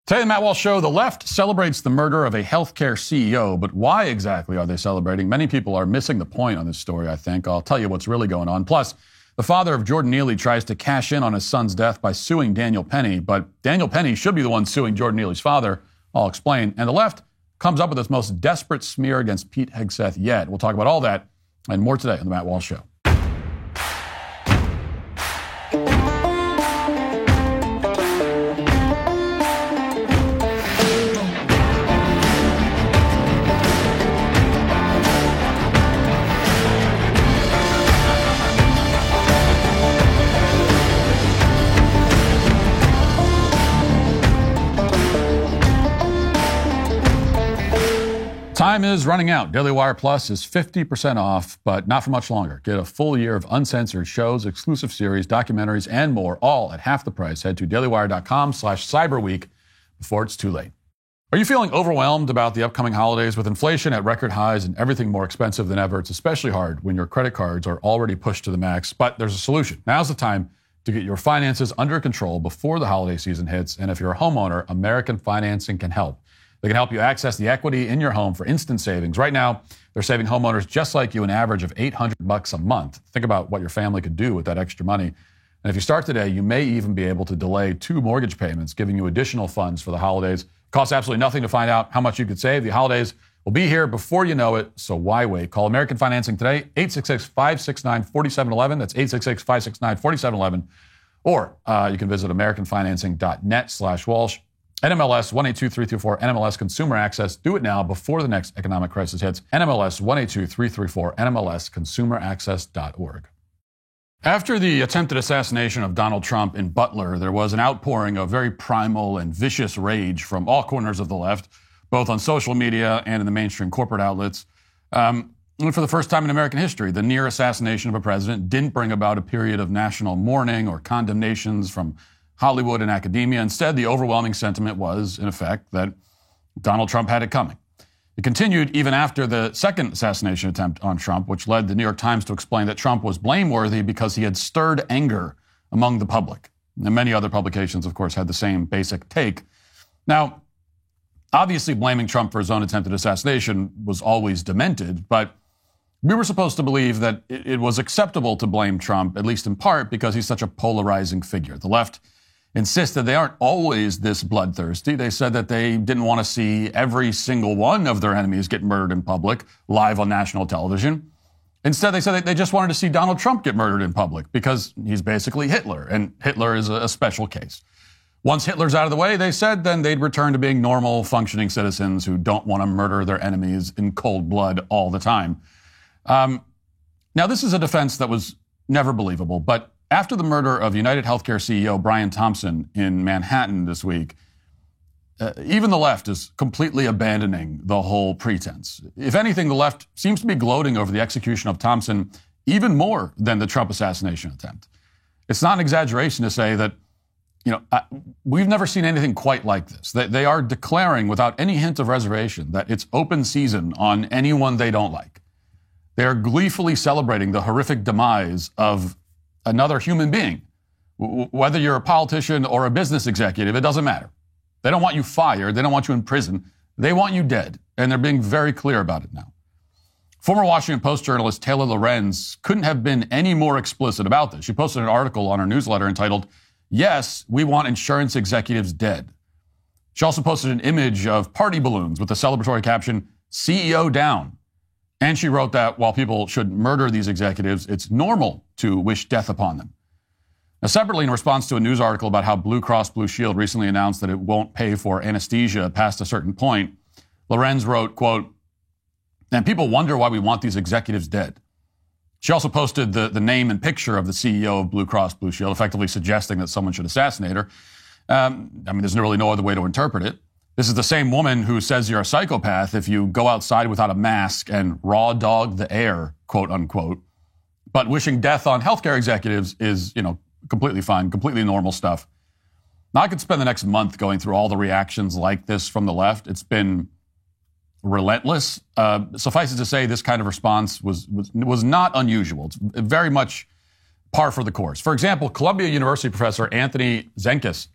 Today on the Matt Walsh Show, the left celebrates the murder of a healthcare CEO, but why exactly are they celebrating? Many people are missing the point on this story, I think. I'll tell you what's really going on. Plus, the father of Jordan Neely tries to cash in on his son's death by suing Daniel Penny, but Daniel Penny should be the one suing Jordan Neely's father. I'll explain. And the left comes up with its most desperate smear against Pete Hegseth yet. We'll talk about all that and more today on the Matt Walsh Show. Time is running out. Daily Wire Plus is 50% off, but not for much longer. Get a full year of uncensored shows, exclusive series, documentaries, and more, all at half the price. Head to dailywire.com/cyberweek before it's too late. Are you feeling overwhelmed about the upcoming holidays? With inflation at record highs and everything more expensive than ever, it's especially hard when your credit cards are already pushed to the max. But there's a solution. Now's the time to get your finances under control before the holiday season hits. And if you're a homeowner, American Financing can help. They can help you access the equity in your home for instant savings. Right now, they're saving homeowners just like you an average of $800 a month. Think about what your family could do with that extra money. And if you start today, you may even be able to delay 2 mortgage payments, giving you additional funds for the holidays. It costs absolutely nothing to find out how much you could save. The holidays will be here before you know it, so why wait? Call American Financing today, 866-569-4711. That's 866-569-4711. Or you can visit americanfinancing.net/Walsh. NMLS 182334, NMLS Consumer Access. Do it now before the next economic crisis hits. NMLS 182334, NMLSConsumerAccess.org. After the attempted assassination of Donald Trump in Butler, there was an outpouring of very primal and vicious rage from all corners of the left, both on social media and in the mainstream corporate outlets. And for the first time in American history, the near assassination of a president didn't bring about a period of national mourning or condemnations from Hollywood and academia. Instead, the overwhelming sentiment was, in effect, that Donald Trump had it coming. It continued even after the second assassination attempt on Trump, which led the New York Times to explain that Trump was blameworthy because he had stirred anger among the public. And many other publications, of course, had the same basic take. Now, obviously, blaming Trump for his own attempted assassination was always demented, but we were supposed to believe that it was acceptable to blame Trump, at least in part, because he's such a polarizing figure. The left insisted they aren't always this bloodthirsty. They said that they didn't want to see every single one of their enemies get murdered in public, live on national television. Instead, they said that they just wanted to see Donald Trump get murdered in public because he's basically Hitler, and Hitler is a special case. Once Hitler's out of the way, they said, then they'd return to being normal, functioning citizens who don't want to murder their enemies in cold blood all the time. Now, this is a defense that was never believable, but after the murder of United Healthcare CEO Brian Thompson in Manhattan this week, even the left is completely abandoning the whole pretense. If anything, the left seems to be gloating over the execution of Thompson even more than the Trump assassination attempt. It's not an exaggeration to say that, we've never seen anything quite like this. They are declaring without any hint of reservation that it's open season on anyone they don't like. They are gleefully celebrating the horrific demise of another human being. Whether you're a politician or a business executive, it doesn't matter. They don't want you fired. They don't want you in prison. They want you dead. And they're being very clear about it now. Former Washington Post journalist Taylor Lorenz couldn't have been any more explicit about this. She posted an article on her newsletter entitled, "Yes, we want insurance executives dead." She also posted an image of party balloons with the celebratory caption, "CEO down." And she wrote that while people should murder these executives, it's normal to wish death upon them. Now, separately, in response to a news article about how Blue Cross Blue Shield recently announced that it won't pay for anesthesia past a certain point, Lorenz wrote, quote, "And people wonder why we want these executives dead." She also posted the name and picture of the CEO of Blue Cross Blue Shield, effectively suggesting that someone should assassinate her. There's really no other way to interpret it. This is the same woman who says you're a psychopath if you go outside without a mask and raw dog the air, quote unquote. But wishing death on healthcare executives is, completely fine, completely normal stuff. Now, I could spend the next month going through all the reactions like this from the left. It's been relentless. Suffice it to say, this kind of response was not unusual. It's very much par for the course. For example, Columbia University professor Anthony Zenkis,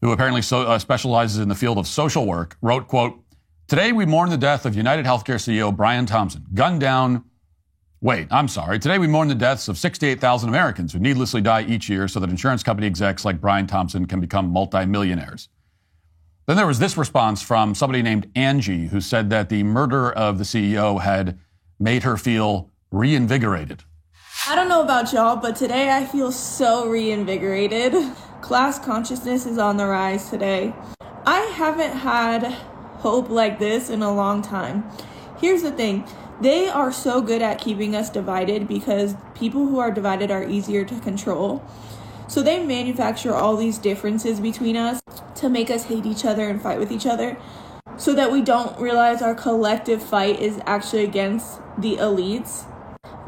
who apparently specializes in the field of social work, wrote, quote, "Today we mourn the death of United Healthcare CEO Brian Thompson, gunned down. Today we mourn the deaths of 68,000 Americans who needlessly die each year so that insurance company execs like Brian Thompson can become multimillionaires." Then there was this response from somebody named Angie, who said that the murder of the CEO had made her feel reinvigorated. "I don't know about y'all, but today I feel so reinvigorated. Class consciousness is on the rise today. I haven't had hope like this in a long time. Here's the thing. They are so good at keeping us divided because people who are divided are easier to control. So they manufacture all these differences between us to make us hate each other and fight with each other so that we don't realize our collective fight is actually against the elites,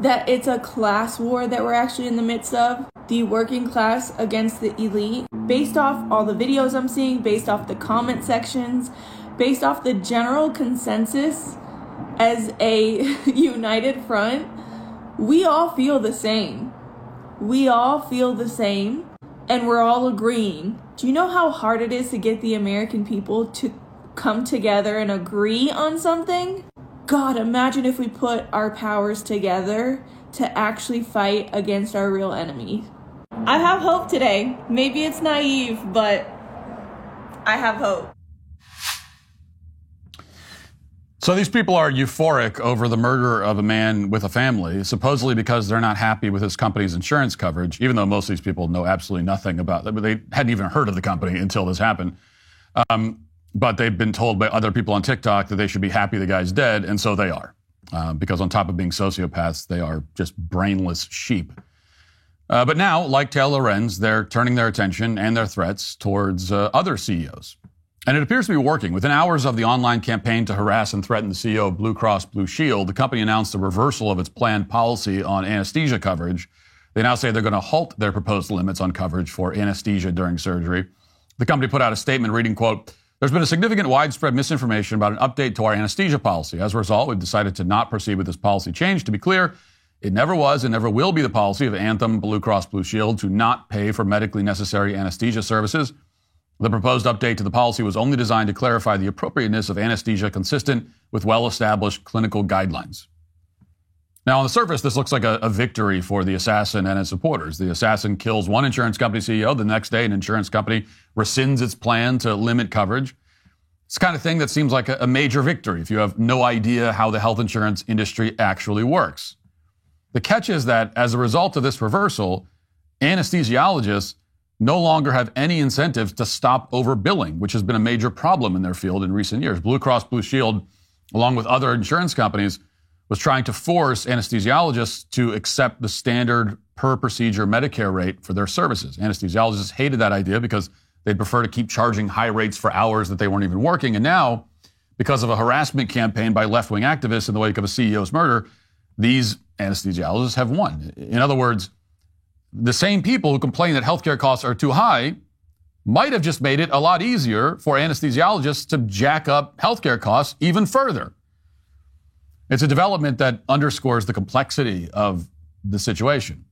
that it's a class war that we're actually in the midst of, the working class against the elite. Based off all the videos I'm seeing, based off the comment sections, based off the general consensus as a united front, we all feel the same. We all feel the same, and we're all agreeing. Do you know how hard it is to get the American people to come together and agree on something? God, imagine if we put our powers together to actually fight against our real enemy. I have hope today. Maybe it's naive, but I have hope. So these people are euphoric over the murder of a man with a family, supposedly because they're not happy with his company's insurance coverage, even though most of these people know absolutely nothing about it. They hadn't even heard of the company until this happened. But they've been told by other people on TikTok that they should be happy the guy's dead, and so they are. Because on top of being sociopaths, they are just brainless sheep. But now, like Taylor Lorenz, they're turning their attention and their threats towards other CEOs. And it appears to be working. Within hours of the online campaign to harass and threaten the CEO of Blue Cross Blue Shield, the company announced a reversal of its planned policy on anesthesia coverage. They now say they're going to halt their proposed limits on coverage for anesthesia during surgery. The company put out a statement reading, quote, "There's been a significant widespread misinformation about an update to our anesthesia policy. As a result, we've decided to not proceed with this policy change. To be clear, it never was and never will be the policy of Anthem, Blue Cross Blue Shield to not pay for medically necessary anesthesia services. The proposed update to the policy was only designed to clarify the appropriateness of anesthesia consistent with well-established clinical guidelines." Now, on the surface, this looks like a victory for the assassin and his supporters. The assassin kills one insurance company CEO. The next day, an insurance company rescinds its plan to limit coverage. It's the kind of thing that seems like a major victory if you have no idea how the health insurance industry actually works. The catch is that as a result of this reversal, anesthesiologists no longer have any incentives to stop overbilling, which has been a major problem in their field in recent years. Blue Cross Blue Shield, along with other insurance companies, was trying to force anesthesiologists to accept the standard per procedure Medicare rate for their services. Anesthesiologists hated that idea because they'd prefer to keep charging high rates for hours that they weren't even working. And now, because of a harassment campaign by left-wing activists in the wake of a CEO's murder, these anesthesiologists have won. In other words, the same people who complain that healthcare costs are too high might have just made it a lot easier for anesthesiologists to jack up healthcare costs even further. It's a development that underscores the complexity of the situation.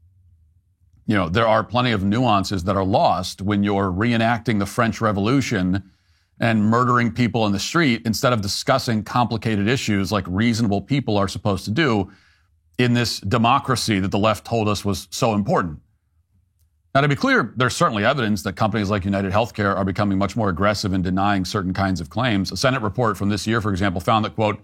You know, there are plenty of nuances that are lost when you're reenacting the French Revolution and murdering people in the street instead of discussing complicated issues like reasonable people are supposed to do in this democracy that the left told us was so important. Now, to be clear, there's certainly evidence that companies like United Healthcare are becoming much more aggressive in denying certain kinds of claims. A Senate report from this year, for example, found that, quote,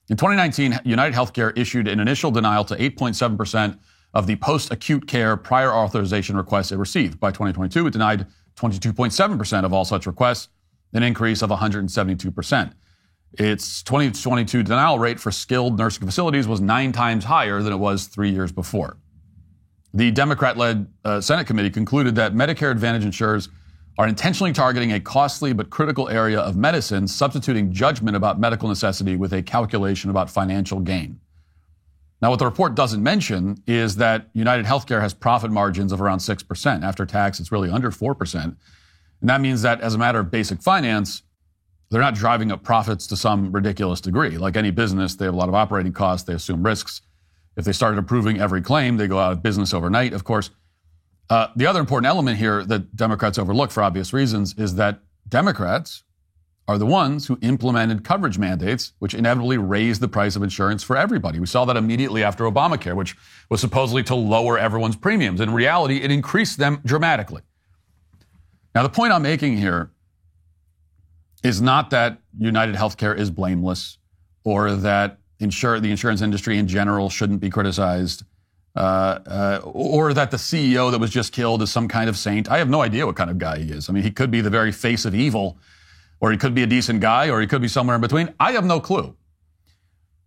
in 2019, United Healthcare issued an initial denial to 8.7% of the post-acute care prior authorization requests it received. By 2022, it denied 22.7% of all such requests, an increase of 172%. Its 2022 denial rate for skilled nursing facilities was 9 times higher than it was 3 years before. The Democrat-led Senate committee concluded that Medicare Advantage insurers are intentionally targeting a costly but critical area of medicine, substituting judgment about medical necessity with a calculation about financial gain. Now, what the report doesn't mention is that United Healthcare has profit margins of around 6%. After tax, it's really under 4%. And that means that as a matter of basic finance, they're not driving up profits to some ridiculous degree. Like any business, they have a lot of operating costs, they assume risks. If they started approving every claim, they go out of business overnight, of course. The other important element here that Democrats overlook for obvious reasons is that Democrats are the ones who implemented coverage mandates, which inevitably raised the price of insurance for everybody. We saw that immediately after Obamacare, which was supposedly to lower everyone's premiums. In reality, it increased them dramatically. Now, the point I'm making here is not that United Healthcare is blameless or that the insurance industry in general shouldn't be criticized, or that the CEO that was just killed is some kind of saint. I have no idea what kind of guy he is. I mean, he could be the very face of evil, or he could be a decent guy, or he could be somewhere in between. I have no clue.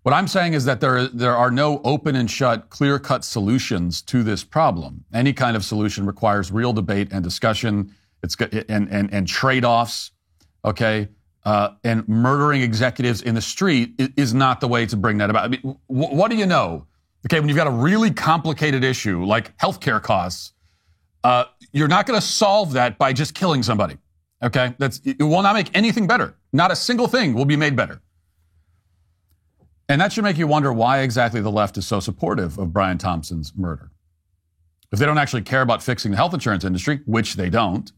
What I'm saying is that there are no open and shut, clear-cut solutions to this problem. Any kind of solution requires real debate and discussion. And trade-offs, okay? And murdering executives in the street is not the way to bring that about. I mean, what do you know? Okay, when you've got a really complicated issue like healthcare costs, you're not going to solve that by just killing somebody. Okay, it will not make anything better. Not a single thing will be made better. And that should make you wonder why exactly the left is so supportive of Brian Thompson's murder. If they don't actually care about fixing the health insurance industry, which they don't,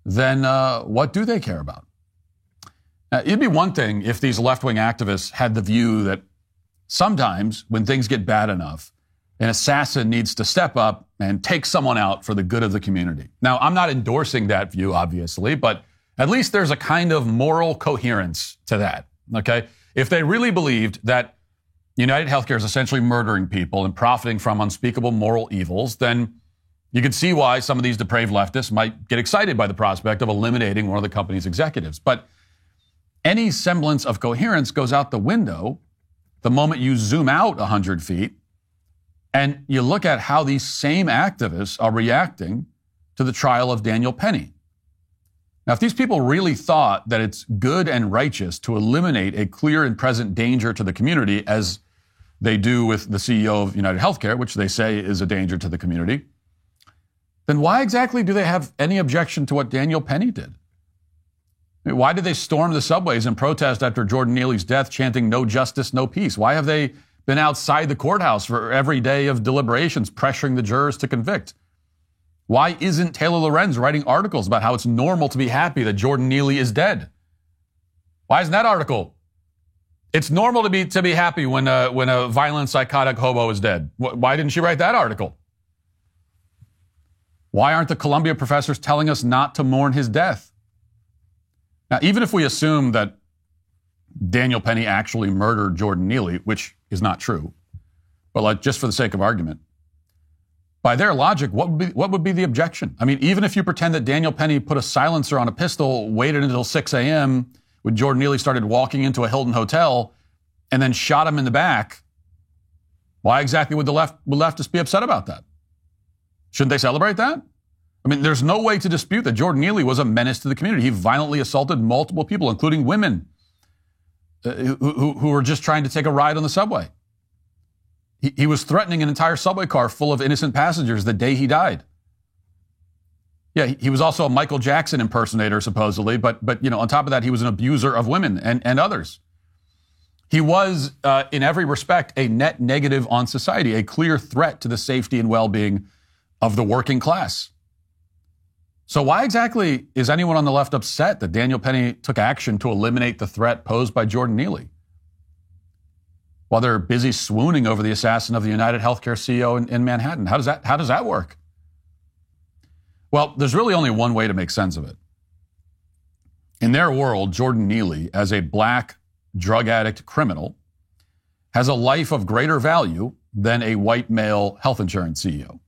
then what do they care about? It'd be one thing if these left-wing activists had the view that sometimes when things get bad enough, an assassin needs to step up and take someone out for the good of the community. Now, I'm not endorsing that view, obviously, but at least there's a kind of moral coherence to that, okay? If they really believed that United Healthcare is essentially murdering people and profiting from unspeakable moral evils, then you could see why some of these depraved leftists might get excited by the prospect of eliminating one of the company's executives. But any semblance of coherence goes out the window the moment you zoom out 100 feet and you look at how these same activists are reacting to the trial of Daniel Penny. Now, if these people really thought that it's good and righteous to eliminate a clear and present danger to the community, as they do with the CEO of United Healthcare, which they say is a danger to the community, then why exactly do they have any objection to what Daniel Penny did? I mean, why did they storm the subways and protest after Jordan Neely's death, chanting "No justice, no peace"? Why have they been outside the courthouse for every day of deliberations, pressuring the jurors to convict? Why isn't Taylor Lorenz writing articles about how it's normal to be happy that Jordan Neely is dead? Why isn't that article? It's normal to be happy when a violent, psychotic hobo is dead. Why didn't she write that article? Why aren't the Columbia professors telling us not to mourn his death? Now, even if we assume that Daniel Penny actually murdered Jordan Neely, which is not true, but just for the sake of argument, by their logic, what would be the objection? I mean, even if you pretend that Daniel Penny put a silencer on a pistol, waited until 6 a.m. when Jordan Neely started walking into a Hilton hotel, and then shot him in the back, why exactly would the leftists be upset about that? Shouldn't they celebrate that? I mean, there's no way to dispute that Jordan Neely was a menace to the community. He violently assaulted multiple people, including women who were just trying to take a ride on the subway. He was threatening an entire subway car full of innocent passengers the day he died. Yeah, he was also a Michael Jackson impersonator, supposedly, but on top of that, he was an abuser of women and others. He was, in every respect, a net negative on society, a clear threat to the safety and well-being of the working class. So why exactly is anyone on the left upset that Daniel Penny took action to eliminate the threat posed by Jordan Neely, while they're busy swooning over the assassin of the United Healthcare CEO in Manhattan? How does that work? Well, there's really only one way to make sense of it. In their world, Jordan Neely, as a black drug addict criminal, has a life of greater value than a white male health insurance CEO.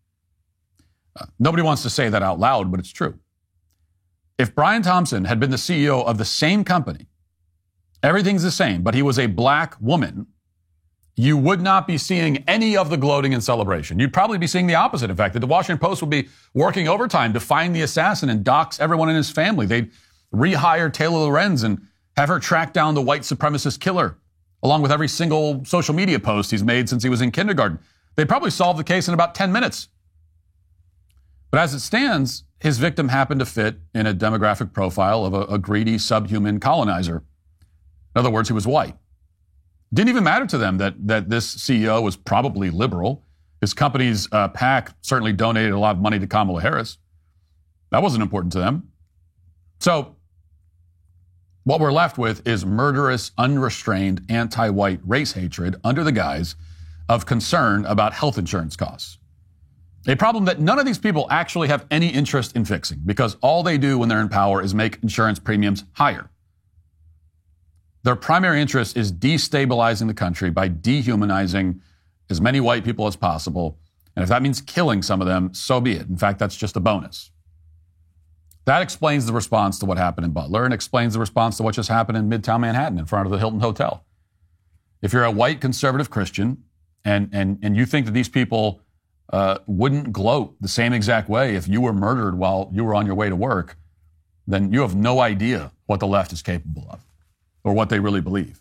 Nobody wants to say that out loud, but it's true. If Brian Thompson had been the CEO of the same company, everything's the same, but he was a black woman, you would not be seeing any of the gloating and celebration. You'd probably be seeing the opposite. In fact, that the Washington Post would be working overtime to find the assassin and dox everyone in his family. They'd rehire Taylor Lorenz and have her track down the white supremacist killer, along with every single social media post he's made since he was in kindergarten. They'd probably solve the case in about 10 minutes. But as it stands, his victim happened to fit in a demographic profile of a greedy subhuman colonizer. In other words, he was white. Didn't even matter to them that this CEO was probably liberal. His company's PAC certainly donated a lot of money to Kamala Harris. That wasn't important to them. So What we're left with is murderous, unrestrained, anti-white race hatred under the guise of concern about health insurance costs. A problem that none of these people actually have any interest in fixing, because all they do when they're in power is make insurance premiums higher. Their primary interest is destabilizing the country by dehumanizing as many white people as possible. And if that means killing some of them, so be it. In fact, that's just a bonus. That explains the response to what happened in Butler and explains the response to what just happened in Midtown Manhattan in front of the Hilton Hotel. If you're a white conservative Christian and you think that these people wouldn't gloat the same exact way if you were murdered while you were on your way to work, then you have no idea what the left is capable of or what they really believe.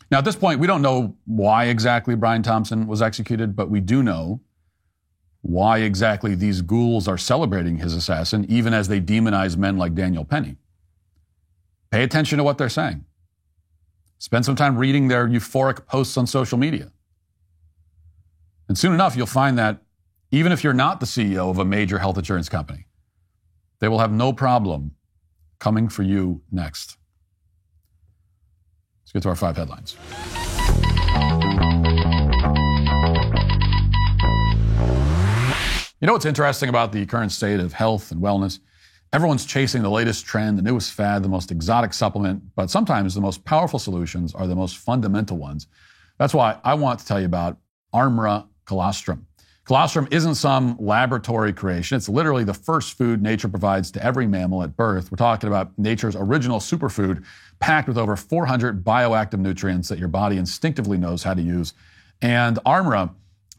Now, at this point, we don't know why exactly Brian Thompson was executed, but we do know why exactly these ghouls are celebrating his assassin, even as they demonize men like Daniel Penny. Pay attention to what they're saying. Spend some time reading their euphoric posts on social media. And soon enough, you'll find that even if you're not the CEO of a major health insurance company, they will have no problem coming for you next. Let's get to our 5 headlines. You know what's interesting about the current state of health and wellness? Everyone's chasing the latest trend, the newest fad, the most exotic supplement, but sometimes the most powerful solutions are the most fundamental ones. That's why I want to tell you about Armra Colostrum. Colostrum isn't some laboratory creation. It's literally the first food nature provides to every mammal at birth. We're talking about nature's original superfood packed with over 400 bioactive nutrients that your body instinctively knows how to use. And Armra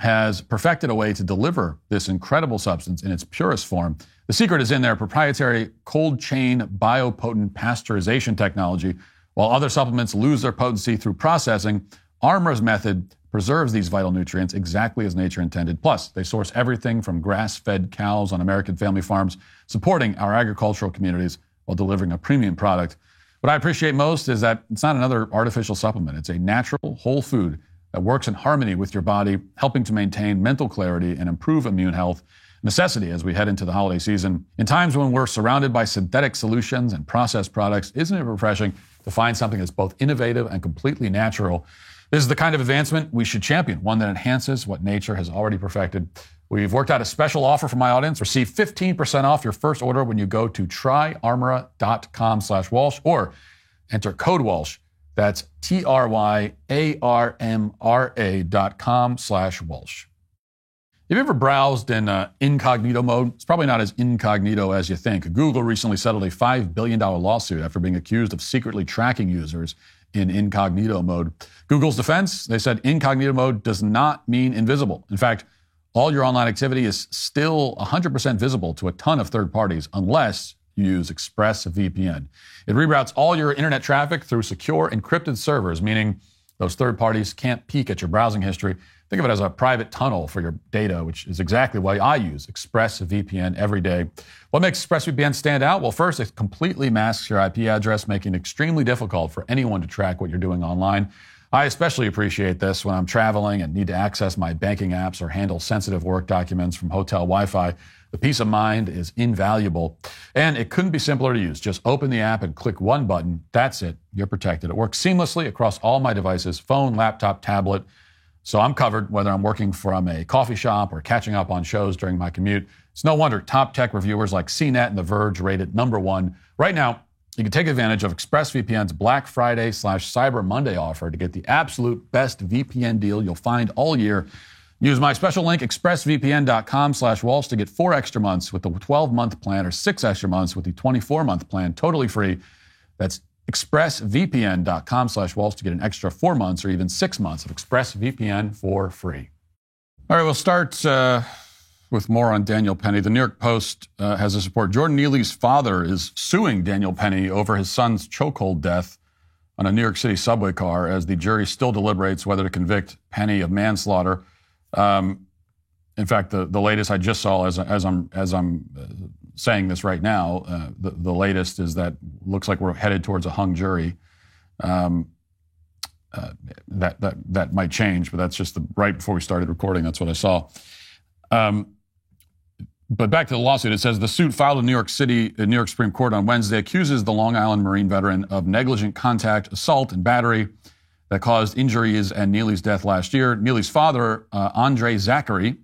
has perfected a way to deliver this incredible substance in its purest form. The secret is in their proprietary cold chain biopotent pasteurization technology. While other supplements lose their potency through processing, Armra's method preserves these vital nutrients exactly as nature intended. Plus, they source everything from grass-fed cows on American family farms, supporting our agricultural communities while delivering a premium product. What I appreciate most is that it's not another artificial supplement. It's a natural, whole food that works in harmony with your body, helping to maintain mental clarity and improve immune health. Necessity as we head into the holiday season. In times when we're surrounded by synthetic solutions and processed products, isn't it refreshing to find something that's both innovative and completely natural? This is the kind of advancement we should champion, one that enhances what nature has already perfected. We've worked out a special offer for my audience. Receive 15% off your first order when you go to tryarmra.com/Walsh or enter code Walsh. That's TRYARMRA.com/Walsh. Have you ever browsed in incognito mode? It's probably not as incognito as you think. Google recently settled a $5 billion lawsuit after being accused of secretly tracking users in incognito mode. Google's defense, they said incognito mode does not mean invisible. In fact, all your online activity is still 100% visible to a ton of third parties unless you use ExpressVPN. It reroutes all your internet traffic through secure encrypted servers, meaning those third parties can't peek at your browsing history. Think of it as a private tunnel for your data, which is exactly why I use ExpressVPN every day. What makes ExpressVPN stand out? Well, first, it completely masks your IP address, making it extremely difficult for anyone to track what you're doing online. I especially appreciate this when I'm traveling and need to access my banking apps or handle sensitive work documents from hotel Wi-Fi. The peace of mind is invaluable. And it couldn't be simpler to use. Just open the app and click one button. That's it. You're protected. It works seamlessly across all my devices, phone, laptop, tablet. So I'm covered whether I'm working from a coffee shop or catching up on shows during my commute. It's no wonder top tech reviewers like CNET and The Verge rate it #1. Right now, you can take advantage of ExpressVPN's Black Friday/Cyber Monday offer to get the absolute best VPN deal you'll find all year. Use my special link, expressvpn.com/Walsh, to get 4 extra months with the 12-month plan or 6 extra months with the 24-month plan, totally free. That's expressvpn.com/Walsh to get an extra 4 months or even 6 months of ExpressVPN for free. All right, we'll start with more on Daniel Penny. The New York Post has this report. Jordan Neely's father is suing Daniel Penny over his son's chokehold death on a New York City subway car as the jury still deliberates whether to convict Penny of manslaughter. In fact, the latest I just saw as I'm saying this right now, the latest is that looks like we're headed towards a hung jury. That might change, but that's just right before we started recording. That's what I saw. But back to the lawsuit, it says the suit filed in New York Supreme Court on Wednesday accuses the Long Island Marine veteran of negligent contact, assault, and battery that caused injuries and Neely's death last year. Neely's father, Andre Zachary,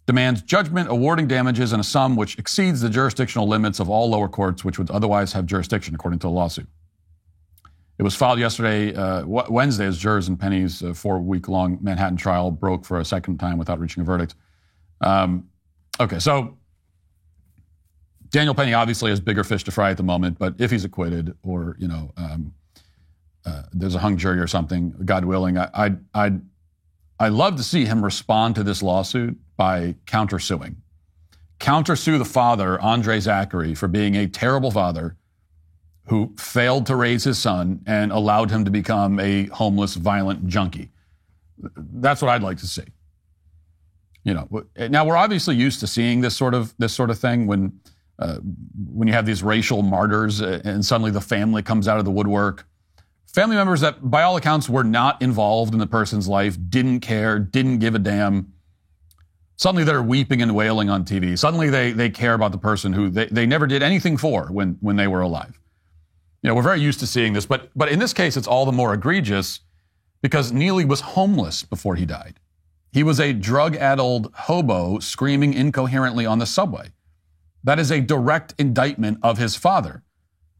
demands judgment awarding damages in a sum which exceeds the jurisdictional limits of all lower courts which would otherwise have jurisdiction, according to the lawsuit. It was filed yesterday, Wednesday, as jurors in Penny's 4-week-long Manhattan trial broke for a second time without reaching a verdict. Okay, so Daniel Penny obviously has bigger fish to fry at the moment, but if he's acquitted or, there's a hung jury or something, God willing, I'd love to see him respond to this lawsuit by countersuing. Countersue the father, Andre Zachary, for being a terrible father who failed to raise his son and allowed him to become a homeless, violent junkie. That's what I'd like to see. Now we're obviously used to seeing this sort of thing when you have these racial martyrs and suddenly the family comes out of the woodwork. Family members that, by all accounts, were not involved in the person's life, didn't care, didn't give a damn. Suddenly they're weeping and wailing on TV. Suddenly they care about the person who they never did anything for when they were alive. We're very used to seeing this, but in this case, it's all the more egregious because Neely was homeless before he died. He was a drug-addled hobo screaming incoherently on the subway. That is a direct indictment of his father.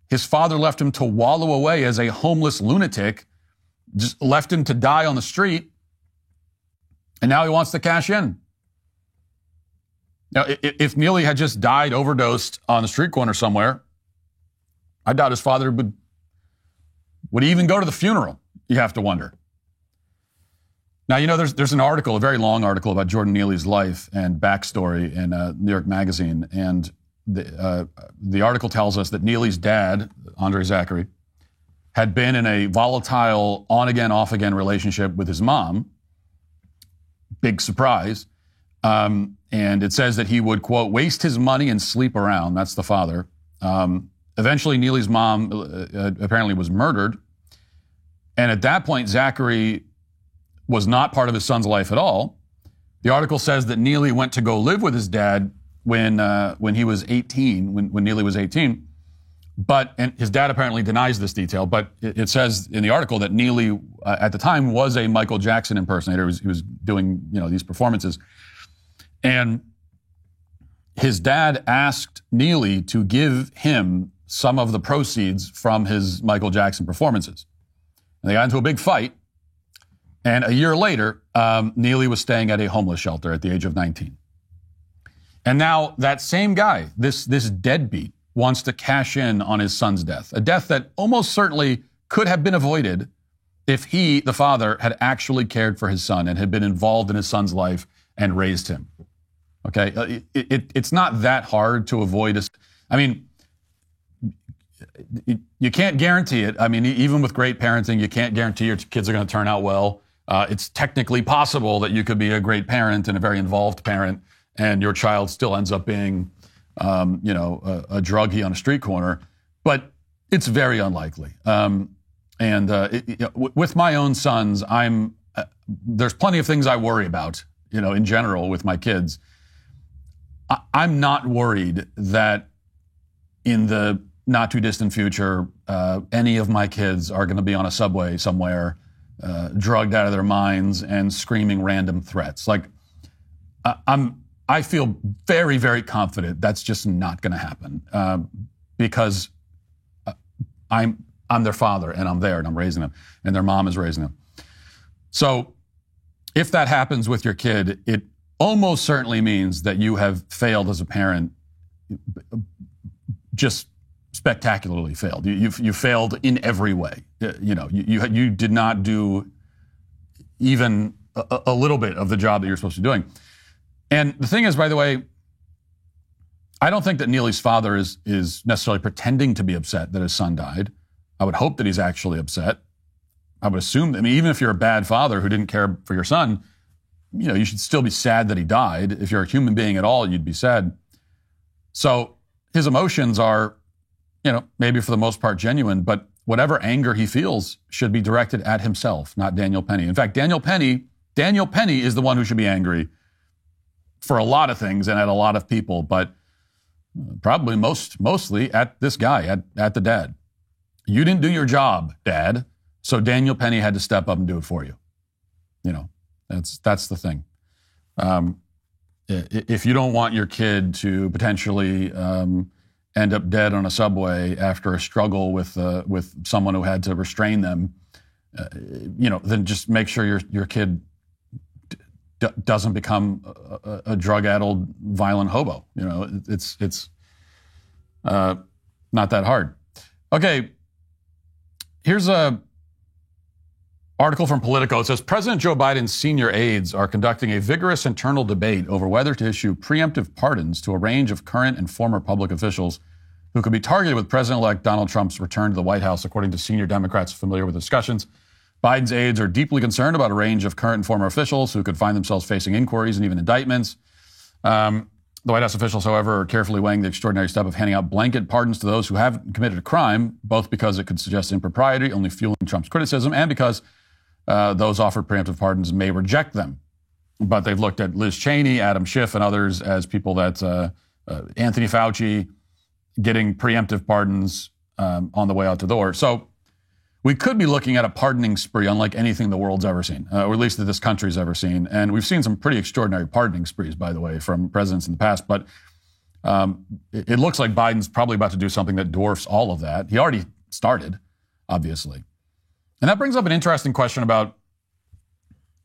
His father left him to wallow away as a homeless lunatic, just left him to die on the street, and now he wants to cash in. Now, if Neely had just died overdosed on the street corner somewhere, I doubt his father would even go to the funeral, you have to wonder. Now, there's an article, a very long article about Jordan Neely's life and backstory in New York Magazine, and the article tells us that Neely's dad, Andre Zachary, had been in a volatile on-again, off-again relationship with his mom. Big surprise. And it says that he would, quote, waste his money and sleep around. That's the father. Eventually, Neely's mom apparently was murdered. And at that point, Zachary was not part of his son's life at all. The article says that Neely went to go live with his dad when he was 18, when Neely was 18. And his dad apparently denies this detail, but it says in the article that Neely, at the time, was a Michael Jackson impersonator. He was doing, these performances. And his dad asked Neely to give him some of the proceeds from his Michael Jackson performances. And they got into a big fight. And a year later, Neely was staying at a homeless shelter at the age of 19. And now that same guy, this deadbeat, wants to cash in on his son's death, a death that almost certainly could have been avoided if he, the father, had actually cared for his son and had been involved in his son's life and raised him. Okay? It's not that hard to avoid. You can't guarantee it. Even with great parenting, you can't guarantee your kids are going to turn out well. It's technically possible that you could be a great parent and a very involved parent, and your child still ends up being, a druggie on a street corner. But it's very unlikely. With my own sons, there's plenty of things I worry about, in general with my kids. I'm not worried that in the not too distant future, any of my kids are going to be on a subway somewhere, drugged out of their minds and screaming random threats. I feel very, very confident that's just not going to happen because I'm their father and I'm there and I'm raising them and their mom is raising them. So if that happens with your kid, it almost certainly means that you have failed as a parent, just spectacularly failed. You failed in every way. You did not do even a little bit of the job that you're supposed to be doing. And the thing is, by the way, I don't think that Neely's father is necessarily pretending to be upset that his son died. I would hope that he's actually upset. I would assume, even if you're a bad father who didn't care for your son, you should still be sad that he died. If you're a human being at all, you'd be sad. So his emotions are, maybe for the most part genuine, but whatever anger he feels should be directed at himself, not Daniel Penny. In fact, Daniel Penny is the one who should be angry for a lot of things and at a lot of people, but probably mostly at this guy, at the dad. You didn't do your job, Dad, so Daniel Penny had to step up and do it for you. That's the thing. If you don't want your kid to potentially end up dead on a subway after a struggle with someone who had to restrain them, then just make sure your kid doesn't become a drug-addled, violent hobo. It's not that hard. Okay, here's a article from Politico. It says, President Joe Biden's senior aides are conducting a vigorous internal debate over whether to issue preemptive pardons to a range of current and former public officials who could be targeted with President-elect Donald Trump's return to the White House, according to senior Democrats familiar with the discussions. Biden's aides are deeply concerned about a range of current and former officials who could find themselves facing inquiries and even indictments. The White House officials, however, are carefully weighing the extraordinary step of handing out blanket pardons to those who have committed a crime, both because it could suggest impropriety, only fueling Trump's criticism, and because those offered preemptive pardons may reject them. But they've looked at Liz Cheney, Adam Schiff, and others as people that Anthony Fauci getting preemptive pardons on the way out the door. So we could be looking at a pardoning spree unlike anything the world's ever seen, or at least that this country's ever seen. And we've seen some pretty extraordinary pardoning sprees, by the way, from presidents in the past. But it looks like Biden's probably about to do something that dwarfs all of that. He already started, obviously. And that brings up an interesting question about,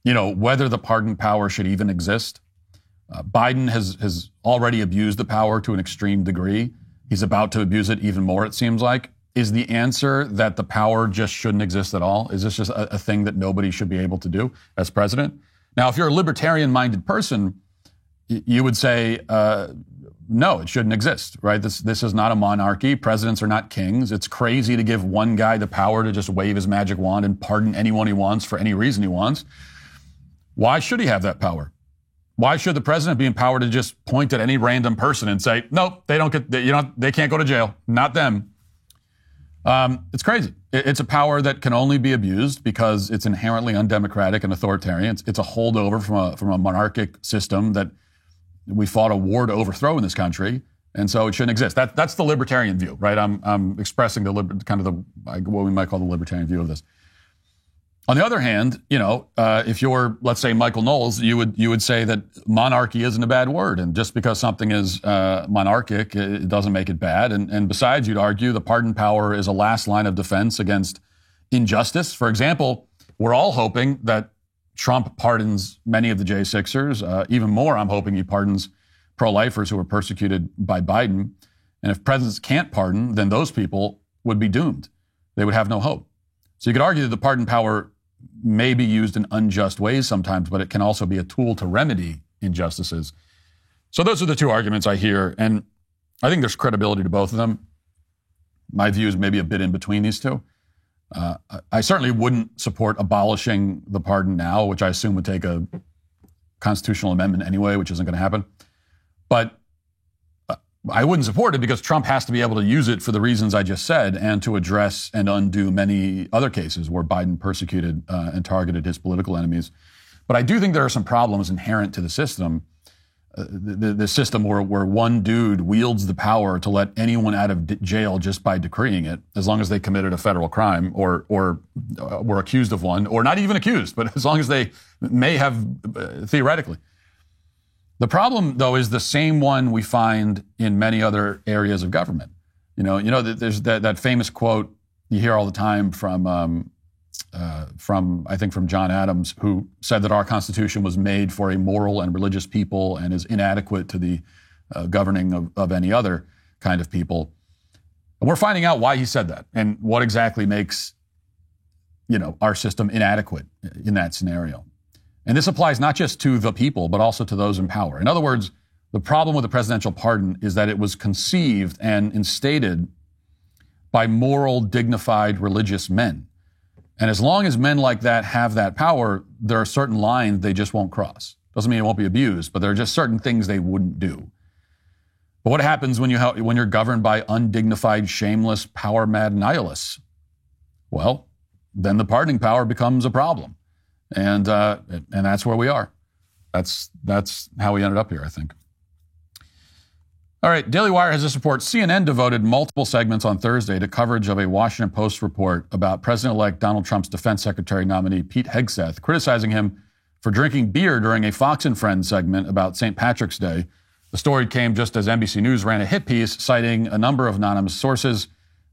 whether the pardon power should even exist. Biden has already abused the power to an extreme degree. He's about to abuse it even more, it seems like. Is the answer that the power just shouldn't exist at all? Is this just a thing that nobody should be able to do as president? Now, if you're a libertarian-minded person, you would say, no, it shouldn't exist, right? This is not a monarchy. Presidents are not kings. It's crazy to give one guy the power to just wave his magic wand and pardon anyone he wants for any reason he wants. Why should he have that power? Why should the president be empowered to just point at any random person and say, nope, they can't go to jail, not them? It's crazy. It's a power that can only be abused because it's inherently undemocratic and authoritarian. It's a holdover from a monarchic system that we fought a war to overthrow in this country, and so it shouldn't exist. That's the libertarian view, right? I'm expressing what we might call the libertarian view of this. On the other hand, if you're, let's say, Michael Knowles, you would say that monarchy isn't a bad word, and just because something is monarchic, it doesn't make it bad. And besides, you'd argue the pardon power is a last line of defense against injustice. For example, we're all hoping that Trump pardons many of the J6ers. Even more, I'm hoping he pardons pro-lifers who were persecuted by Biden. And if presidents can't pardon, then those people would be doomed. They would have no hope. So you could argue that the pardon power may be used in unjust ways sometimes, but it can also be a tool to remedy injustices. So those are the two arguments I hear, and I think there's credibility to both of them. My view is maybe a bit in between these two. I certainly wouldn't support abolishing the pardon now, which I assume would take a constitutional amendment anyway, which isn't going to happen. But I wouldn't support it because Trump has to be able to use it for the reasons I just said and to address and undo many other cases where Biden persecuted and targeted his political enemies. But I do think there are some problems inherent to the system. The system where one dude wields the power to let anyone out of jail just by decreeing it, as long as they committed a federal crime or were accused of one, or not even accused, but as long as they may have theoretically. The problem, though, is the same one we find in many other areas of government. There's that famous quote you hear all the time from John Adams, who said that our Constitution was made for a moral and religious people and is inadequate to the governing of any other kind of people. And we're finding out why he said that and what exactly makes, our system inadequate in that scenario. And this applies not just to the people, but also to those in power. In other words, the problem with the presidential pardon is that it was conceived and instated by moral, dignified, religious men. And as long as men like that have that power, there are certain lines they just won't cross. Doesn't mean it won't be abused, but there are just certain things they wouldn't do. But what happens when you're governed by undignified, shameless, power-mad nihilists? Well, then the pardoning power becomes a problem. And that's where we are. That's how we ended up here, I think. All right, Daily Wire has this report. CNN devoted multiple segments on Thursday to coverage of a Washington Post report about President-elect Donald Trump's defense secretary nominee Pete Hegseth, criticizing him for drinking beer during a Fox and Friends segment about St. Patrick's Day. The story came just as NBC News ran a hit piece citing a number of anonymous sources,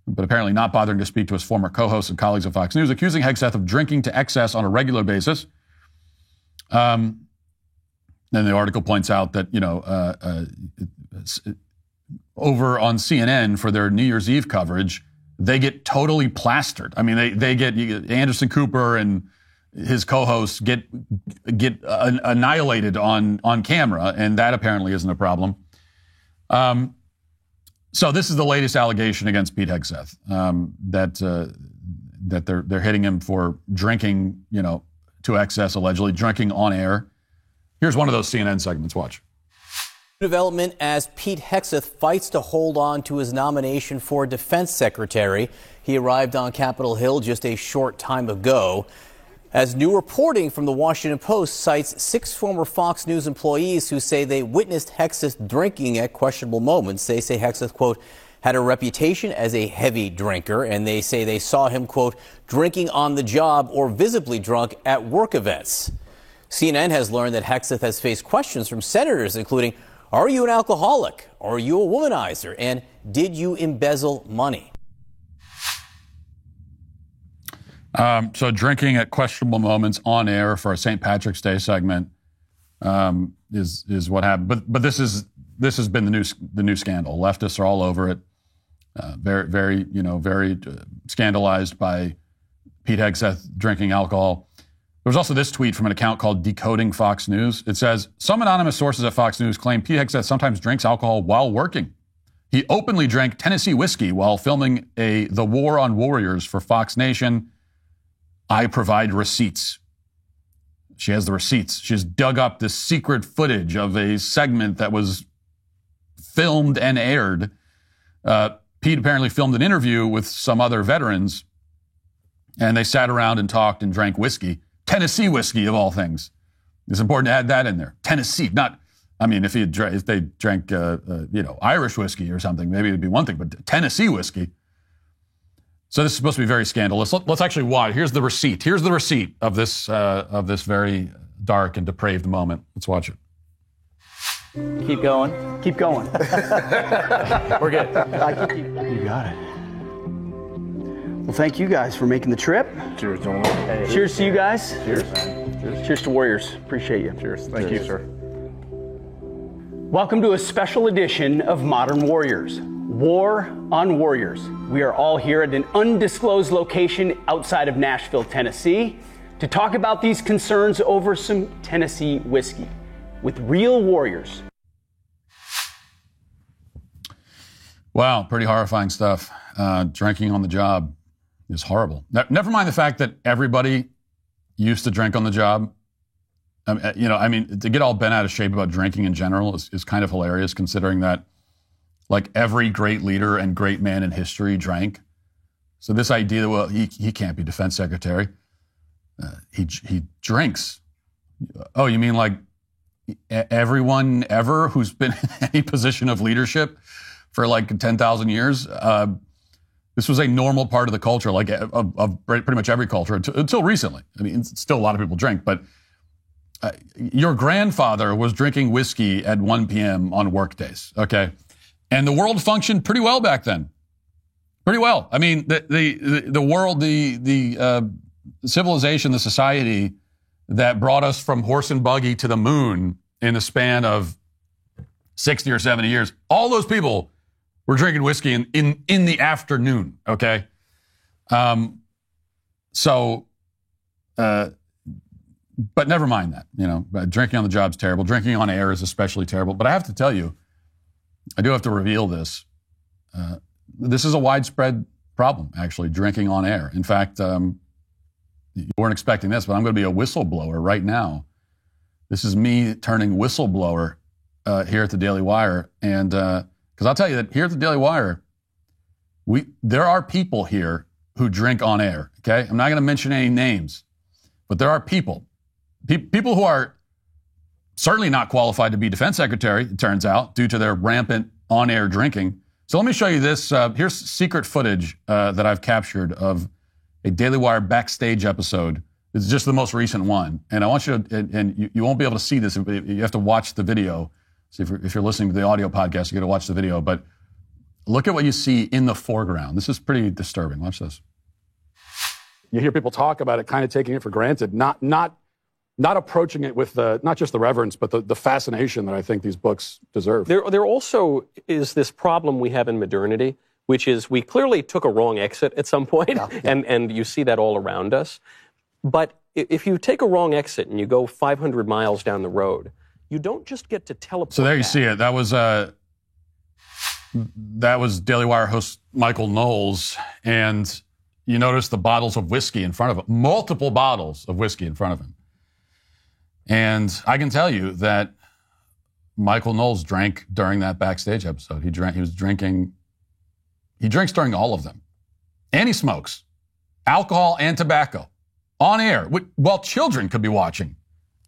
but apparently not bothering to speak to his former co-hosts and colleagues of Fox News, accusing Hegseth of drinking to excess on a regular basis. Then the article points out that, over on CNN for their New Year's Eve coverage, they get totally plastered. I mean, they get Anderson Cooper and his co-hosts get annihilated on camera, and that apparently isn't a problem. So this is the latest allegation against Pete Hegseth, that they're hitting him for drinking, to excess, allegedly drinking on air. Here's one of those CNN segments. Watch. Development as Pete Hegseth fights to hold on to his nomination for defense secretary. He arrived on Capitol Hill just a short time ago. As new reporting from the Washington Post cites 6 former Fox News employees who say they witnessed Hegseth drinking at questionable moments. They say Hegseth, quote, had a reputation as a heavy drinker, and they say they saw him, quote, drinking on the job or visibly drunk at work events. CNN has learned that Hegseth has faced questions from senators, including, are you an alcoholic? Are you a womanizer? And did you embezzle money? So drinking at questionable moments on air for a St. Patrick's Day segment is what happened. But this has been the new scandal. Leftists are all over it. Very scandalized by Pete Hegseth drinking alcohol. There was also this tweet from an account called Decoding Fox News. It says, some anonymous sources at Fox News claim Pete Hegseth sometimes drinks alcohol while working. He openly drank Tennessee whiskey while filming The War on Warriors for Fox Nation. I provide receipts. She has the receipts. She's dug up this secret footage of a segment that was filmed and aired. Pete apparently filmed an interview with some other veterans, and they sat around and talked and drank whiskey. Tennessee whiskey, of all things. It's important to add that in there. Tennessee, if they drank, Irish whiskey or something, maybe it'd be one thing, but Tennessee whiskey. So this is supposed to be very scandalous. Let's actually watch. Here's the receipt. Here's the receipt of this very dark and depraved moment. Let's watch it. Keep going. Keep going. We're good. You got it. Well, thank you guys for making the trip. Cheers, gentlemen. Hey. Cheers to you guys. Cheers. Cheers to Warriors. Appreciate you. Cheers. Thank you, sir. Welcome to a special edition of Modern Warriors. War on Warriors. We are all here at an undisclosed location outside of Nashville, Tennessee, to talk about these concerns over some Tennessee whiskey with real warriors. Wow, pretty horrifying stuff. Drinking on the job is horrible. Never mind the fact that everybody used to drink on the job. To get all bent out of shape about drinking in general is kind of hilarious, considering that like every great leader and great man in history drank. So this idea that, well, he can't be defense secretary. He drinks. Oh, you mean like everyone ever who's been in any position of leadership for like 10,000 years? This was a normal part of the culture, like of pretty much every culture until recently. I mean, still a lot of people drink, but your grandfather was drinking whiskey at 1 p.m. on work days, okay? And the world functioned pretty well back then. Pretty well. I mean, the world, the civilization, the society that brought us from horse and buggy to the moon in the span of 60 or 70 years, all those people were drinking whiskey in the afternoon, okay? But never mind that, drinking on the job's terrible. Drinking on air is especially terrible. But I have to tell you, I do have to reveal this. This is a widespread problem, actually, drinking on air. In fact, you weren't expecting this, but I'm going to be a whistleblower right now. This is me turning whistleblower here at the Daily Wire. And because I'll tell you that here at the Daily Wire, there are people here who drink on air, okay? I'm not going to mention any names, but there are people who are certainly not qualified to be defense secretary, it turns out, due to their rampant on-air drinking. So let me show you this. Here's secret footage that I've captured of a Daily Wire backstage episode. It's just the most recent one. And I want you to, and you won't be able to see this. You have to watch the video. So if you're listening to the audio podcast, you got to watch the video. But look at what you see in the foreground. This is pretty disturbing. Watch this. You hear people talk about it, kind of taking it for granted, not approaching it with not just the reverence, but the fascination that I think these books deserve. There also is this problem we have in modernity, which is we clearly took a wrong exit at some point, and you see that all around us. But if you take a wrong exit and you go 500 miles down the road, you don't just get to teleport. So there you back. see it. That was Daily Wire host Michael Knowles, and you notice the bottles of whiskey in front of him, multiple bottles of whiskey in front of him. And I can tell you that Michael Knowles drank during that backstage episode. He drinks during all of them. And he smokes alcohol and tobacco on air while children could be watching.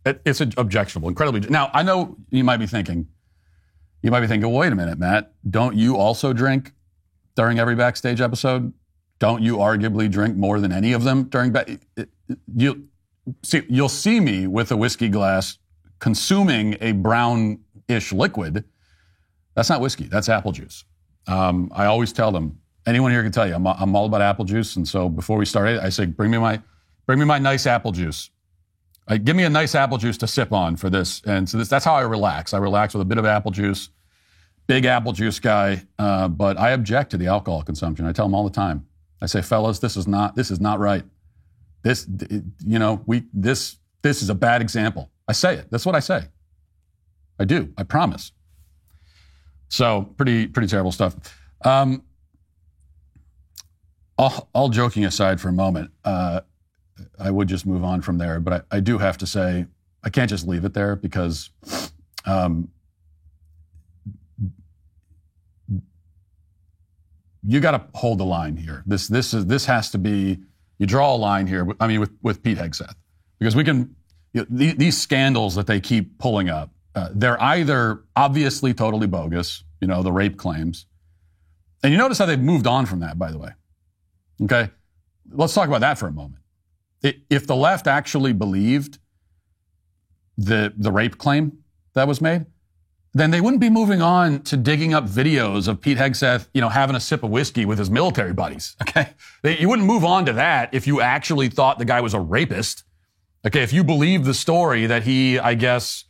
It's objectionable, incredibly. Now, I know you might be thinking, well, wait a minute, Matt, don't you also drink during every backstage episode? Don't you arguably drink more than any of them during you'll see me with a whiskey glass consuming a brownish liquid. That's not whiskey. That's apple juice. I always tell them, anyone here can tell you, I'm all about apple juice. And so before we started, I say, bring me my nice apple juice. Give me a nice apple juice to sip on for this. And so that's how I relax. I relax with a bit of apple juice. Big apple juice guy. But I object to the alcohol consumption. I tell them all the time. I say, fellas, this is not right. This is a bad example. I say it. That's what I say. I do. I promise. So pretty terrible stuff. All joking aside for a moment, I would just move on from there. But I do have to say, I can't just leave it there because you got to hold the line here. This has to be. You draw a line here. I mean, with Pete Hegseth, because we can. These scandals that they keep pulling up, they're either obviously totally bogus. The rape claims, and you notice how they've moved on from that. By the way, okay, let's talk about that for a moment. If the left actually believed the rape claim that was made, then they wouldn't be moving on to digging up videos of Pete Hegseth, having a sip of whiskey with his military buddies. Okay, you wouldn't move on to that if you actually thought the guy was a rapist. Okay, if you believe the story that he, I guess,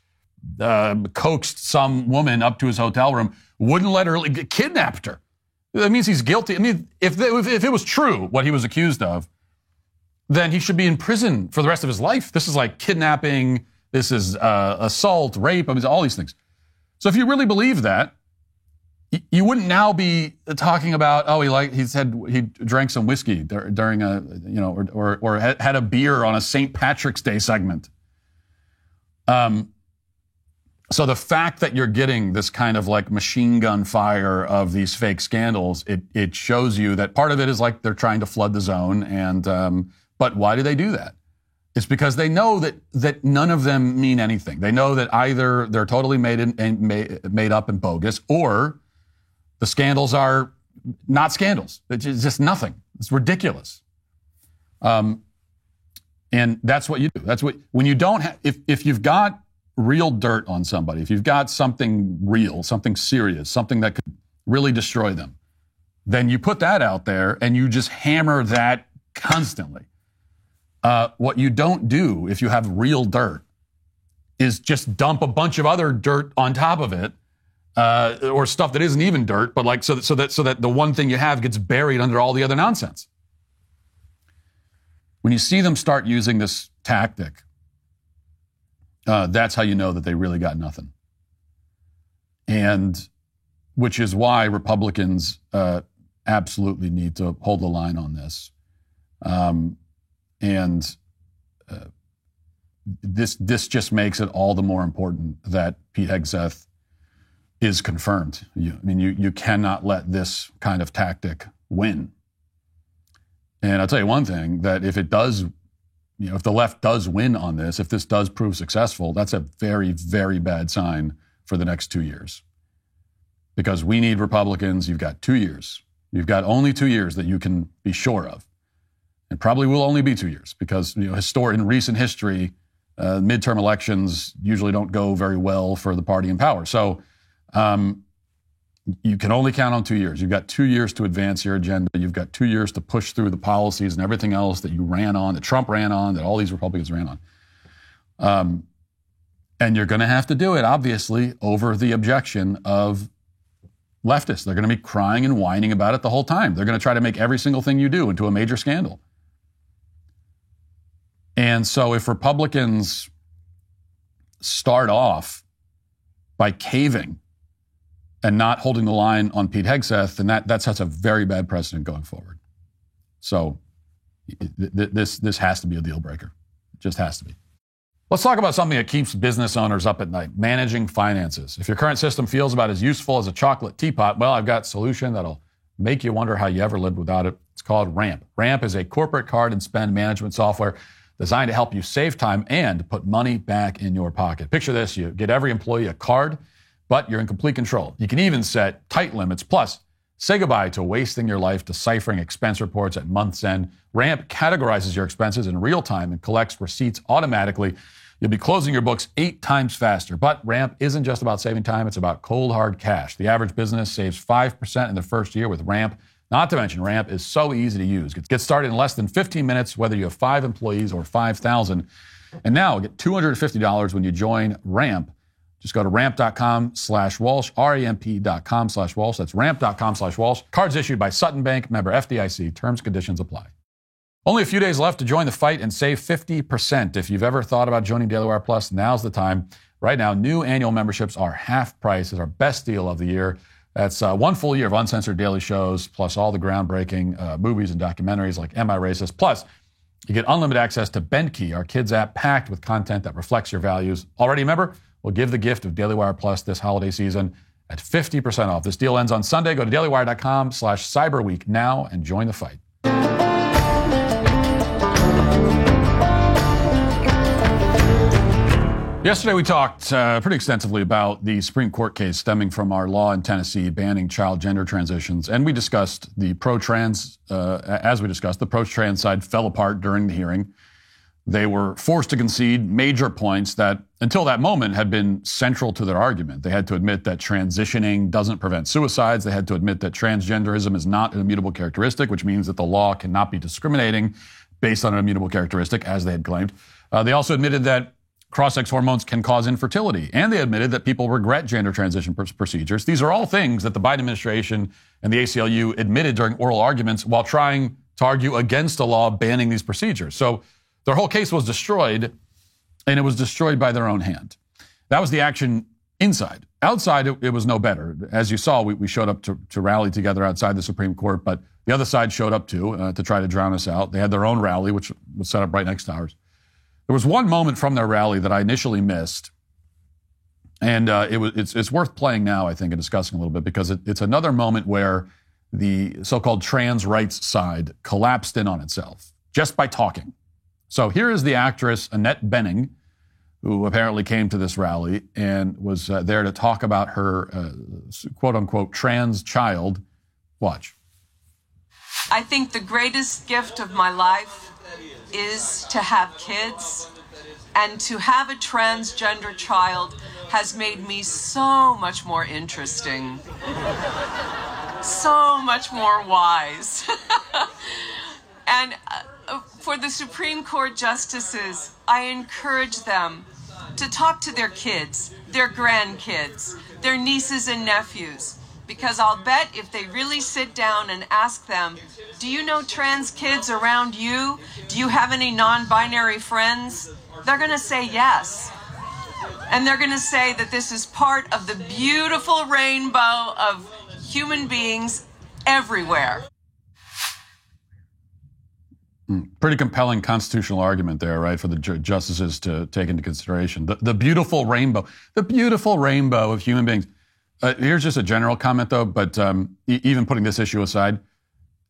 coaxed some woman up to his hotel room, wouldn't let her, kidnapped her. That means he's guilty. I mean, if it was true what he was accused of, then he should be in prison for the rest of his life. This is like kidnapping. This is assault, rape. I mean, all these things. So if you really believe that, you wouldn't now be talking about, he said he drank some whiskey during a, or had a beer on a St. Patrick's Day segment. So the fact that you're getting this kind of like machine gun fire of these fake scandals, it shows you that part of it is like they're trying to flood the zone. And but why do they do that? It's because they know that none of them mean anything. They know that either they're totally made up and bogus, or the scandals are not scandals. It's just nothing. It's ridiculous. And that's what you do. That's what, when you don't have, if you've got real dirt on somebody, if you've got something real, something serious, something that could really destroy them, then you put that out there and you just hammer that constantly. What you don't do if you have real dirt is just dump a bunch of other dirt on top of it, or stuff that isn't even dirt, but like so that the one thing you have gets buried under all the other nonsense. When you see them start using this tactic, that's how you know that they really got nothing. And which is why Republicans absolutely need to hold the line on this. This just makes it all the more important that Pete Hegseth is confirmed. You cannot let this kind of tactic win. And I'll tell you one thing, that if it does if the left does win on this, if this does prove successful, that's a very, very bad sign for the next 2 years. Because we need Republicans. You've got 2 years. You've got only 2 years that you can be sure of. It probably will only be 2 years because, in recent history, midterm elections usually don't go very well for the party in power. So you can only count on 2 years. You've got 2 years to advance your agenda. You've got 2 years to push through the policies and everything else that you ran on, that Trump ran on, that all these Republicans ran on. And you're going to have to do it, obviously, over the objection of leftists. They're going to be crying and whining about it the whole time. They're going to try to make every single thing you do into a major scandal. And so if Republicans start off by caving and not holding the line on Pete Hegseth, then that sets a very bad precedent going forward. So this has to be a deal breaker. It just has to be. Let's talk about something that keeps business owners up at night, managing finances. If your current system feels about as useful as a chocolate teapot, well, I've got a solution that'll make you wonder how you ever lived without it. It's called Ramp. Ramp is a corporate card and spend management software designed to help you save time and put money back in your pocket. Picture this, you get every employee a card, but you're in complete control. You can even set tight limits. Plus, say goodbye to wasting your life deciphering expense reports at month's end. Ramp categorizes your expenses in real time and collects receipts automatically. You'll be closing your books 8 times faster. But Ramp isn't just about saving time, it's about cold, hard cash. The average business saves 5% in the first year with Ramp. Not to mention, Ramp is so easy to use. Get started in less than 15 minutes, whether you have 5 employees or 5,000. And now get $250 when you join Ramp. Just go to ramp.com/Walsh, ramp.com/Walsh. That's ramp.com/Walsh. Cards issued by Sutton Bank, member FDIC. Terms, conditions apply. Only a few days left to join the fight and save 50%. If you've ever thought about joining Daily Wire Plus, now's the time. Right now, new annual memberships are half price. It's our best deal of the year. That's 1 full year of uncensored daily shows, plus all the groundbreaking movies and documentaries like Am I Racist? Plus, you get unlimited access to BentKey, our kids app packed with content that reflects your values. Already a member? Well, give the gift of Daily Wire Plus this holiday season at 50% off. This deal ends on Sunday. Go to dailywire.com/cyberweek now and join the fight. Yesterday, we talked pretty extensively about the Supreme Court case stemming from our law in Tennessee banning child gender transitions. And we discussed the pro-trans, the pro-trans side fell apart during the hearing. They were forced to concede major points that, until that moment, had been central to their argument. They had to admit that transitioning doesn't prevent suicides. They had to admit that transgenderism is not an immutable characteristic, which means that the law cannot be discriminating based on an immutable characteristic, as they had claimed. They also admitted that cross-sex hormones can cause infertility, and they admitted that people regret gender transition procedures. These are all things that the Biden administration and the ACLU admitted during oral arguments while trying to argue against a law banning these procedures. So their whole case was destroyed, and it was destroyed by their own hand. That was the action inside. Outside, it was no better. As you saw, we showed up to rally together outside the Supreme Court, but the other side showed up too to try to drown us out. They had their own rally, which was set up right next to ours. There was one moment from their rally that I initially missed, and it's worth playing now, I think, and discussing a little bit, because it's another moment where the so-called trans rights side collapsed in on itself just by talking. So here is the actress Annette Bening, who apparently came to this rally and was there to talk about her quote-unquote trans child. Watch. I think the greatest gift of my life is to have kids, and to have a transgender child has made me so much more interesting, so much more wise. And for the Supreme Court justices, I encourage them to talk to their kids, their grandkids, their nieces and nephews. Because I'll bet if they really sit down and ask them, do you know trans kids around you? Do you have any non-binary friends? They're going to say yes. And they're going to say that this is part of the beautiful rainbow of human beings everywhere. Pretty compelling constitutional argument there, right, for the justices to take into consideration. The beautiful rainbow of human beings. Here's just a general comment, though, but even putting this issue aside,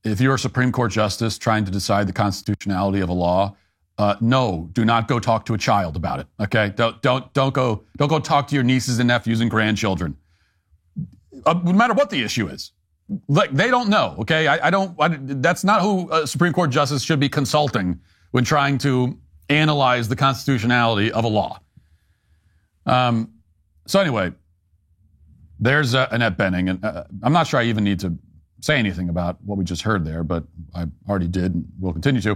if you're a Supreme Court justice trying to decide the constitutionality of a law, no, do not go talk to a child about it. Okay, don't go talk to your nieces and nephews and grandchildren. No matter what the issue is, like they don't know. Okay, that's not who a Supreme Court justice should be consulting when trying to analyze the constitutionality of a law. So anyway, there's Annette Bening, and I'm not sure I even need to say anything about what we just heard there, but I already did and will continue to.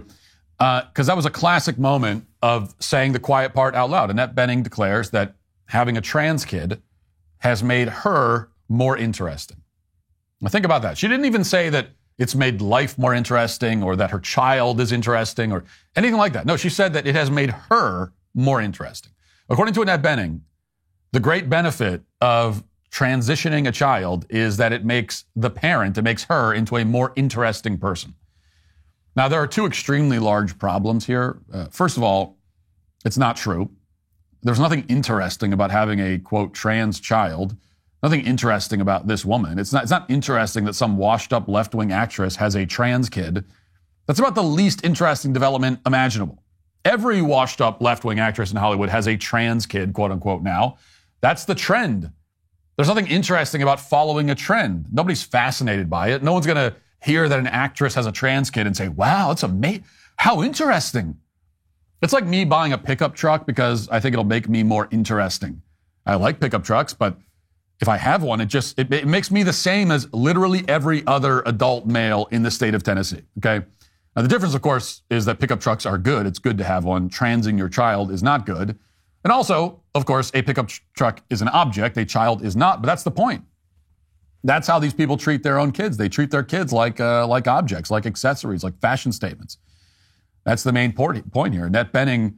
Because that was a classic moment of saying the quiet part out loud. Annette Bening declares that having a trans kid has made her more interesting. Now think about that. She didn't even say that it's made life more interesting or that her child is interesting or anything like that. No, she said that it has made her more interesting. According to Annette Bening, the great benefit of transitioning a child is that it makes her into a more interesting person. Now, there are two extremely large problems here. First of all, it's not true. There's nothing interesting about having a, quote, trans child. Nothing interesting about this woman. It's not interesting that some washed-up left-wing actress has a trans kid. That's about the least interesting development imaginable. Every washed-up left-wing actress in Hollywood has a trans kid, quote-unquote, now. That's the trend. There's nothing interesting about following a trend. Nobody's fascinated by it. No one's going to hear that an actress has a trans kid and say, wow, it's amazing. How interesting. It's like me buying a pickup truck because I think it'll make me more interesting. I like pickup trucks, but if I have one, it makes me the same as literally every other adult male in the state of Tennessee, okay? Now, the difference, of course, is that pickup trucks are good. It's good to have one. Transing your child is not good. And also, of course, a pickup truck is an object. A child is not, but that's the point. That's how these people treat their own kids. They treat their kids like objects, like accessories, like fashion statements. That's the main point here. Annette Bening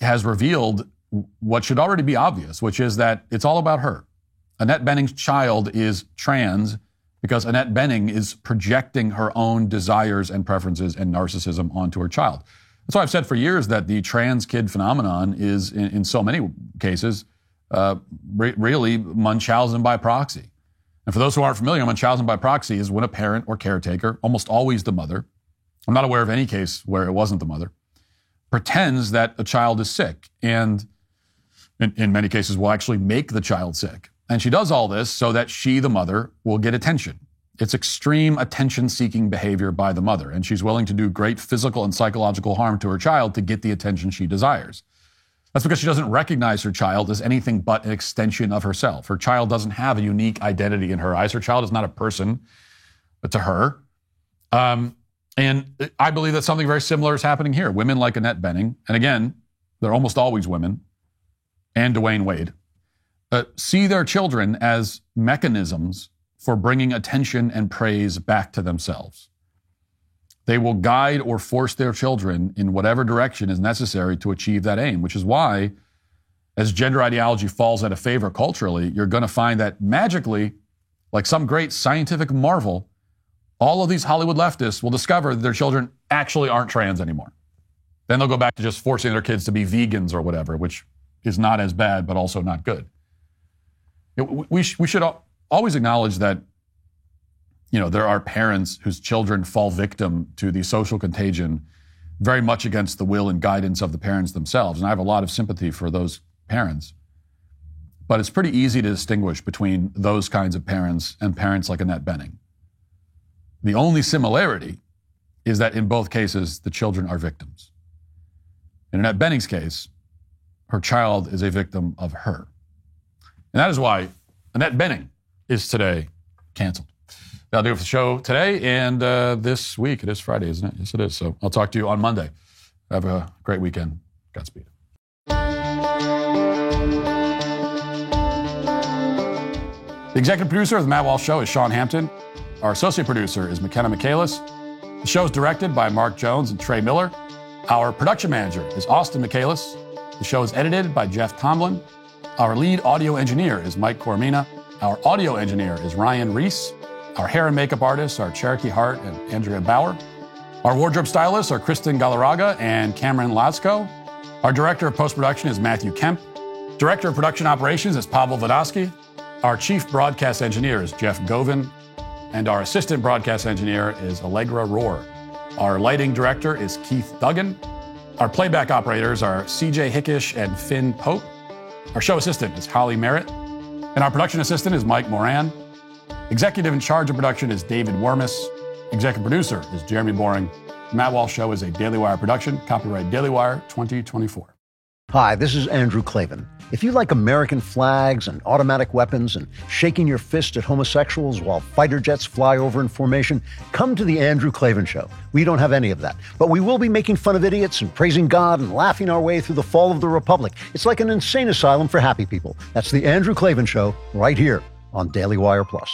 has revealed what should already be obvious, which is that it's all about her. Annette Bening's child is trans because Annette Bening is projecting her own desires and preferences and narcissism onto her child. That's why I've said for years that the trans kid phenomenon is, in so many cases, really Munchausen by proxy. And for those who aren't familiar, Munchausen by proxy is when a parent or caretaker, almost always the mother, I'm not aware of any case where it wasn't the mother, pretends that a child is sick and in many cases will actually make the child sick. And she does all this so that she, the mother, will get attention. It's extreme attention-seeking behavior by the mother, and she's willing to do great physical and psychological harm to her child to get the attention she desires. That's because she doesn't recognize her child as anything but an extension of herself. Her child doesn't have a unique identity in her eyes. Her child is not a person, but to her. And I believe that something very similar is happening here. Women like Annette Bening, and again, they're almost always women, and Dwayne Wade, see their children as mechanisms for bringing attention and praise back to themselves. They will guide or force their children in whatever direction is necessary to achieve that aim, which is why, as gender ideology falls out of favor culturally, you're going to find that magically, like some great scientific marvel, all of these Hollywood leftists will discover that their children actually aren't trans anymore. Then they'll go back to just forcing their kids to be vegans or whatever, which is not as bad, but also not good. We should always acknowledge that, you know, there are parents whose children fall victim to the social contagion very much against the will and guidance of the parents themselves. And I have a lot of sympathy for those parents. But it's pretty easy to distinguish between those kinds of parents and parents like Annette Bening. The only similarity is that in both cases, the children are victims. In Annette Bening's case, her child is a victim of her. And that is why Annette Bening is today canceled. That'll do it for the show today and this week. It is Friday, isn't it? Yes, it is. So I'll talk to you on Monday. Have a great weekend. Godspeed. The executive producer of The Matt Walsh Show is Sean Hampton. Our associate producer is McKenna Michaelis. The show is directed by Mark Jones and Trey Miller. Our production manager is Austin Michaelis. The show is edited by Jeff Tomlin. Our lead audio engineer is Mike Coromina. Our audio engineer is Ryan Reese. Our hair and makeup artists are Cherokee Hart and Andrea Bauer. Our wardrobe stylists are Kristen Galarraga and Cameron Lasko. Our director of post-production is Matthew Kemp. Director of production operations is Pavel Vodosky. Our chief broadcast engineer is Jeff Govin. And our assistant broadcast engineer is Allegra Rohr. Our lighting director is Keith Duggan. Our playback operators are CJ Hickish and Finn Pope. Our show assistant is Holly Merritt. And our production assistant is Mike Moran. Executive in charge of production is David Wormus. Executive producer is Jeremy Boring. Matt Walsh Show is a Daily Wire production. Copyright Daily Wire 2024. Hi, this is Andrew Klavan. If you like American flags and automatic weapons and shaking your fist at homosexuals while fighter jets fly over in formation, come to the Andrew Klavan Show. We don't have any of that. But we will be making fun of idiots and praising God and laughing our way through the fall of the Republic. It's like an insane asylum for happy people. That's the Andrew Klavan Show right here on Daily Wire Plus.